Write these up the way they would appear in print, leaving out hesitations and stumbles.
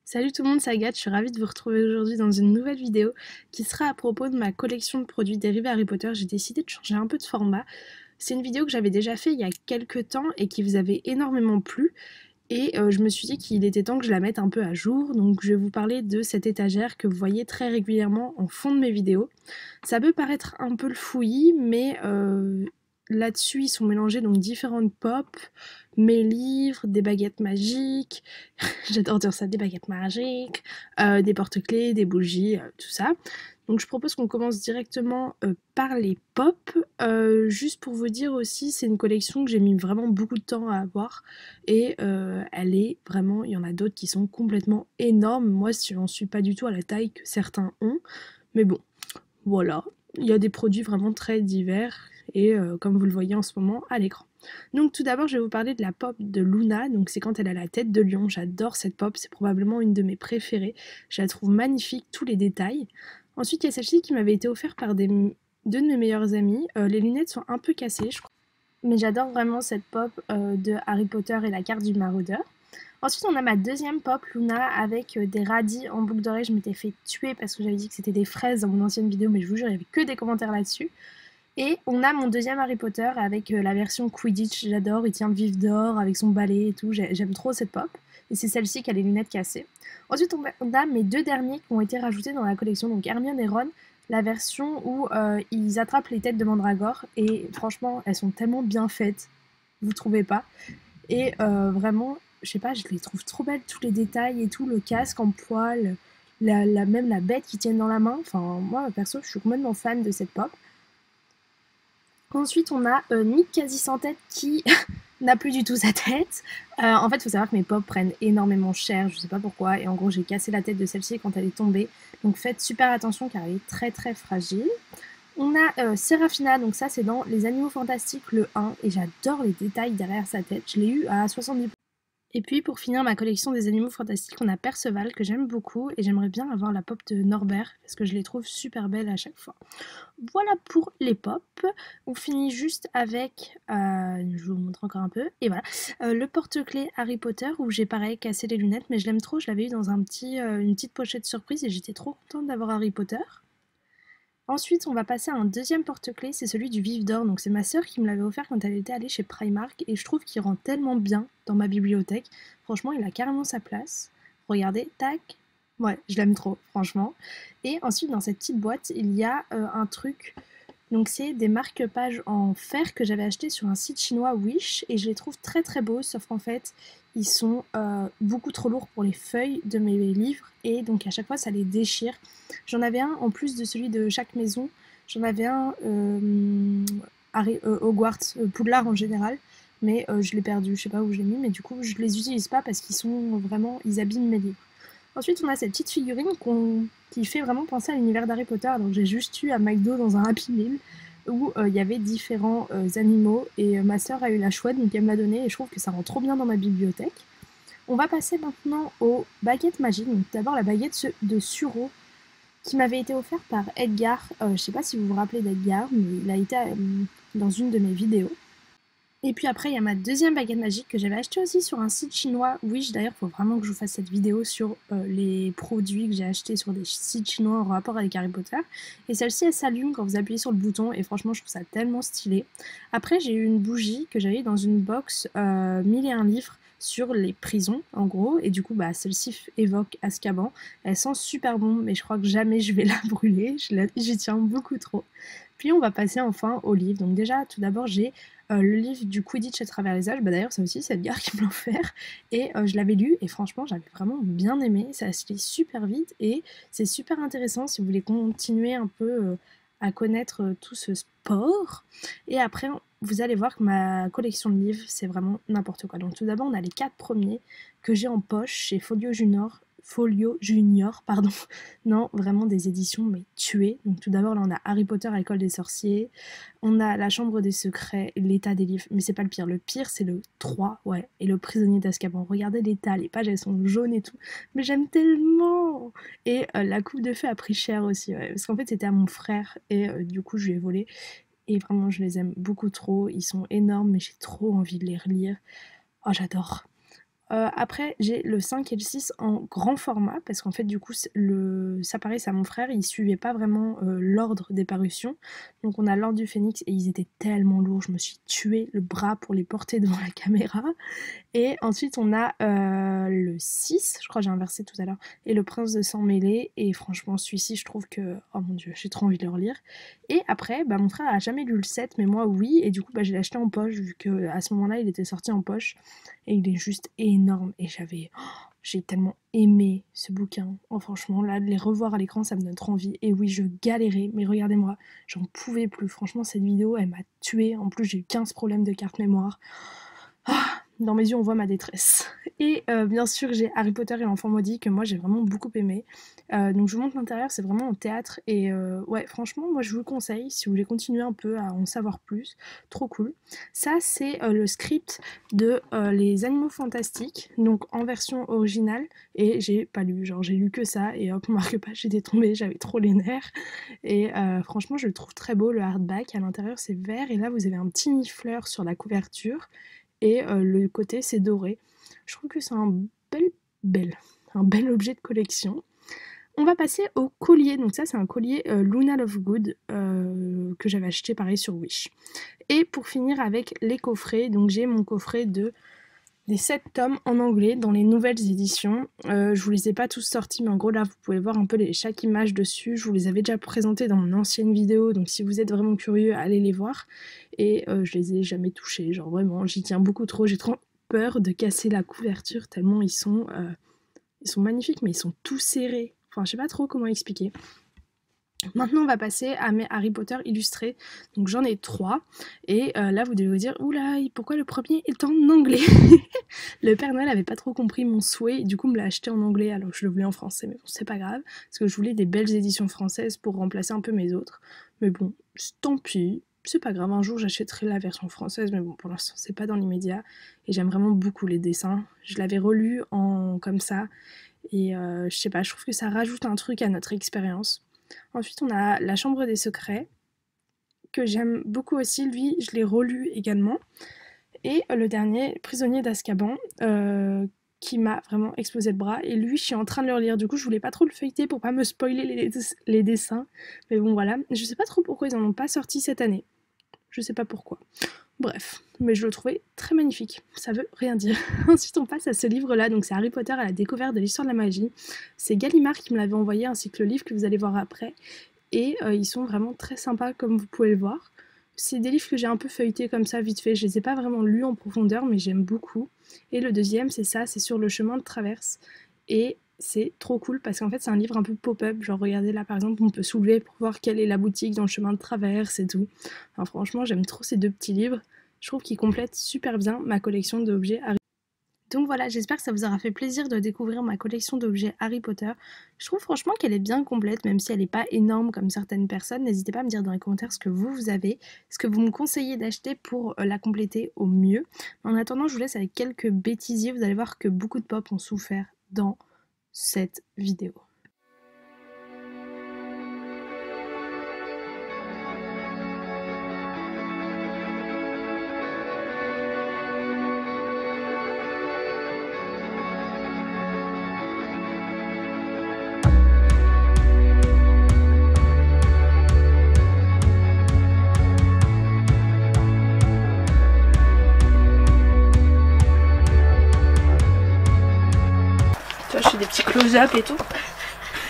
Salut tout le monde, c'est Agathe, je suis ravie de vous retrouver aujourd'hui dans une nouvelle vidéo qui sera à propos de ma collection de produits dérivés Harry Potter. J'ai décidé de changer un peu de format. C'est une vidéo que j'avais déjà fait il y a quelques temps et qui vous avait énormément plu. Et je me suis dit qu'il était temps que je la mette un peu à jour. Donc je vais vous parler de cette étagère que vous voyez très régulièrement en fond de mes vidéos. Ça peut paraître un peu le fouillis, mais là-dessus ils sont mélangés donc différentes pop, mes livres, des baguettes magiques, j'adore dire ça, des baguettes magiques, des porte-clés, des bougies, tout ça. Donc je propose qu'on commence directement par les pop. Juste pour vous dire aussi, c'est une collection que j'ai mis vraiment beaucoup de temps à avoir. Et elle est vraiment, il y en a d'autres qui sont complètement énormes. Moi, je n'en suis pas du tout à la taille que certains ont. Mais bon, voilà. Il y a des produits vraiment très divers. Et comme vous le voyez en ce moment à l'écran. Donc tout d'abord, je vais vous parler de la pop de Luna. Donc c'est quand elle a la tête de lion. J'adore cette pop, c'est probablement une de mes préférées. Je la trouve magnifique, tous les détails. Ensuite, il y a celle-ci qui m'avait été offerte par deux de mes meilleurs amis. Les lunettes sont un peu cassées, je crois. Mais j'adore vraiment cette pop de Harry Potter et la carte du maraudeur. Ensuite, on a ma deuxième pop, Luna, avec des radis en boucle d'oreille. Je m'étais fait tuer parce que j'avais dit que c'était des fraises dans mon ancienne vidéo, mais je vous jure, il n'y avait que des commentaires là-dessus. Et on a mon deuxième Harry Potter avec la version Quidditch, j'adore, il tient le vif d'or avec son balai et tout, j'aime trop cette pop. Et c'est celle-ci qui a les lunettes cassées. Ensuite, on a mes deux derniers qui ont été rajoutés dans la collection, donc Hermione et Ron, la version où ils attrapent les têtes de Mandragore. Et franchement, elles sont tellement bien faites, vous trouvez pas? Et vraiment, je sais pas, je les trouve trop belles, tous les détails et tout, le casque en poil, même la bête qui tiennent dans la main. Enfin, moi, perso, je suis complètement fan de cette pop. Ensuite, on a Nick quasi sans tête qui n'a plus du tout sa tête. En fait, il faut savoir que mes pop prennent énormément cher, je sais pas pourquoi, et en gros, j'ai cassé la tête de celle-ci quand elle est tombée. Donc faites super attention car elle est très très fragile. On a Serafina, donc ça c'est dans Les Animaux Fantastiques le 1, et j'adore les détails derrière sa tête. Je l'ai eu à 70%. Et puis pour finir ma collection des animaux fantastiques, on a Perceval que j'aime beaucoup et j'aimerais bien avoir la pop de Norbert parce que je les trouve super belles à chaque fois. Voilà pour les pop. On finit juste avec, je vous montre encore un peu, et voilà, le porte-clés Harry Potter où j'ai pareil cassé les lunettes mais je l'aime trop, je l'avais eu dans une petite pochette surprise et j'étais trop contente d'avoir Harry Potter. Ensuite, on va passer à un deuxième porte-clés, c'est celui du Vif d'Or. Donc c'est ma sœur qui me l'avait offert quand elle était allée chez Primark et je trouve qu'il rend tellement bien dans ma bibliothèque. Franchement, il a carrément sa place. Regardez, tac. Ouais, je l'aime trop, franchement. Et ensuite, dans cette petite boîte, il y a un truc. Donc c'est des marque-pages en fer que j'avais acheté sur un site chinois Wish et je les trouve très très beaux, sauf qu'en fait ils sont beaucoup trop lourds pour les feuilles de mes livres et donc à chaque fois ça les déchire. J'en avais un en plus de celui de chaque maison, j'en avais un Hogwarts, Poudlard en général, mais je l'ai perdu, je sais pas où je l'ai mis, mais du coup je les utilise pas parce qu'ils sont vraiment, ils abîment mes livres. Ensuite, on a cette petite figurine qui fait vraiment penser à l'univers d'Harry Potter. Donc, j'ai juste eu à McDo dans un Happy Meal où il y avait différents animaux et ma sœur a eu la chouette, donc elle me l'a donné et je trouve que ça rend trop bien dans ma bibliothèque. On va passer maintenant aux baguettes magiques. Donc, d'abord, la baguette de Suro qui m'avait été offerte par Edgar. Je sais pas si vous vous rappelez d'Edgar, mais il a été dans une de mes vidéos. Et puis après, il y a ma deuxième baguette magique que j'avais achetée aussi sur un site chinois. Wish, d'ailleurs, il faut vraiment que je vous fasse cette vidéo sur les produits que j'ai achetés sur des sites chinois en rapport avec Harry Potter. Et celle-ci, elle s'allume quand vous appuyez sur le bouton et franchement, je trouve ça tellement stylé. Après, j'ai eu une bougie que j'avais dans une box 1001 livres sur les prisons, en gros. Et du coup, bah, celle-ci évoque Azkaban. Elle sent super bon, mais je crois que jamais je vais la brûler. J'y tiens beaucoup trop. Puis on va passer enfin au livre. Donc déjà, tout d'abord, j'ai le livre du Quidditch à travers les âges. Bah d'ailleurs, ça aussi, c'est Edgar qui me l'a offert. Et je l'avais lu et franchement, j'avais vraiment bien aimé. Ça se lit super vite et c'est super intéressant si vous voulez continuer un peu à connaître tout ce sport. Et après, vous allez voir que ma collection de livres, c'est vraiment n'importe quoi. Donc tout d'abord, on a les 4 premiers que j'ai en poche chez Folio Junior, pardon. Non, vraiment des éditions mais tuées. Donc tout d'abord là on a Harry Potter à l'école des sorciers, on a La Chambre des secrets, l'état des livres, mais c'est pas le pire c'est le 3, ouais, et le prisonnier d'Azkaban. Regardez l'état, les pages elles sont jaunes et tout, mais j'aime tellement. Et la coupe de feu a pris cher aussi, ouais, parce qu'en fait c'était à mon frère et du coup je lui ai volé. Et vraiment je les aime beaucoup trop, ils sont énormes mais j'ai trop envie de les relire. Oh j'adore. Après j'ai le 5 et le 6 en grand format parce qu'en fait du coup ça paraît à mon frère, il suivait pas vraiment l'ordre des parutions. Donc on a l'ordre du Phénix et ils étaient tellement lourds, je me suis tué le bras pour les porter devant la caméra. Et ensuite on a le 6, je crois que j'ai inversé tout à l'heure, et le Prince de sang mêlé. Et franchement celui-ci je trouve que, oh mon dieu, j'ai trop envie de le relire. Et après mon frère a jamais lu le 7 mais moi oui, et du coup je l'ai acheté en poche vu qu'à ce moment là il était sorti en poche. Et il est juste énorme et j'ai tellement aimé ce bouquin. Oh, franchement là de les revoir à l'écran ça me donne trop envie. Et oui je galérais mais regardez-moi, j'en pouvais plus. Franchement cette vidéo elle m'a tuée. En plus j'ai eu 15 problèmes de carte mémoire. Dans mes yeux on voit ma détresse. Et bien sûr j'ai Harry Potter et l'enfant maudit que moi j'ai vraiment beaucoup aimé. Donc je vous montre l'intérieur, c'est vraiment en théâtre. Et ouais franchement moi je vous le conseille si vous voulez continuer un peu à en savoir plus. Trop cool. Ça c'est le script de Les Animaux Fantastiques, donc en version originale. Et j'ai pas lu, genre j'ai lu que ça et hop marque-page j'étais tombée, j'avais trop les nerfs. Et franchement je le trouve très beau, le hardback. À l'intérieur c'est vert et là vous avez un petit nid-fleur sur la couverture. Et le côté c'est doré. Je trouve que c'est un bel objet de collection. On va passer au collier. Donc ça c'est un collier Luna Lovegood que j'avais acheté pareil sur Wish. Et pour finir avec les coffrets, donc j'ai mon coffret des 7 tomes en anglais dans les nouvelles éditions. Je vous les ai pas tous sortis mais en gros là vous pouvez voir un peu chaque image dessus. Je vous les avais déjà présentés dans mon ancienne vidéo, donc si vous êtes vraiment curieux allez les voir. Et je les ai jamais touchés, genre vraiment j'y tiens beaucoup trop, j'ai trop peur de casser la couverture tellement ils sont magnifiques mais ils sont tout serrés. Enfin je sais pas trop comment expliquer. Maintenant on va passer à mes Harry Potter illustrés, donc j'en ai 3 et là vous devez vous dire oula pourquoi le premier est en anglais. Le Père Noël avait pas trop compris mon souhait et du coup me l'a acheté en anglais alors que je le voulais en français, mais bon c'est pas grave parce que je voulais des belles éditions françaises pour remplacer un peu mes autres, mais bon tant pis, c'est pas grave, un jour j'achèterai la version française mais bon pour l'instant c'est pas dans l'immédiat. Et j'aime vraiment beaucoup les dessins, je l'avais relu comme ça et je sais pas, je trouve que ça rajoute un truc à notre expérience. Ensuite on a La Chambre des Secrets que j'aime beaucoup aussi, lui je l'ai relu également. Et le dernier, Prisonnier d'Azkaban, qui m'a vraiment explosé le bras. Et lui je suis en train de le relire, du coup je voulais pas trop le feuilleter pour pas me spoiler les dessins. Mais bon voilà, je sais pas trop pourquoi ils en ont pas sorti cette année. Je sais pas pourquoi. Bref, mais je le trouvais très magnifique, ça veut rien dire. Ensuite on passe à ce livre là, donc c'est Harry Potter à la découverte de l'histoire de la magie. C'est Gallimard qui me l'avait envoyé ainsi que le livre que vous allez voir après. Et ils sont vraiment très sympas comme vous pouvez le voir. C'est des livres que j'ai un peu feuilletés comme ça vite fait, je les ai pas vraiment lus en profondeur mais j'aime beaucoup. Et le deuxième c'est ça, c'est Sur le chemin de traverse. Et c'est trop cool parce qu'en fait c'est un livre un peu pop-up, genre regardez là par exemple on peut soulever pour voir quelle est la boutique dans le chemin de traverse et tout. Enfin, franchement j'aime trop ces deux petits livres, je trouve qu'ils complètent super bien ma collection d'objets Harry. Donc voilà, j'espère que ça vous aura fait plaisir de découvrir ma collection d'objets Harry Potter. Je trouve franchement qu'elle est bien complète, même si elle n'est pas énorme comme certaines personnes. N'hésitez pas à me dire dans les commentaires ce que vous avez, ce que vous me conseillez d'acheter pour la compléter au mieux. En attendant, je vous laisse avec quelques bêtisiers. Vous allez voir que beaucoup de pop ont souffert dans cette vidéo. Je fais des petits close-up et tout.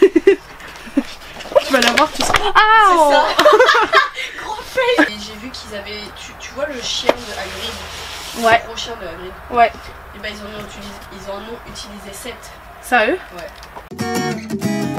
Tu vas la voir, tu sais. Ah c'est ça. Gros fait. Et j'ai vu qu'ils avaient. Tu vois le chien de Hagrid. Ouais. Le gros chien de Hagrid. Ouais. Et bah ils en ont utilisé 7. Sérieux? Ouais.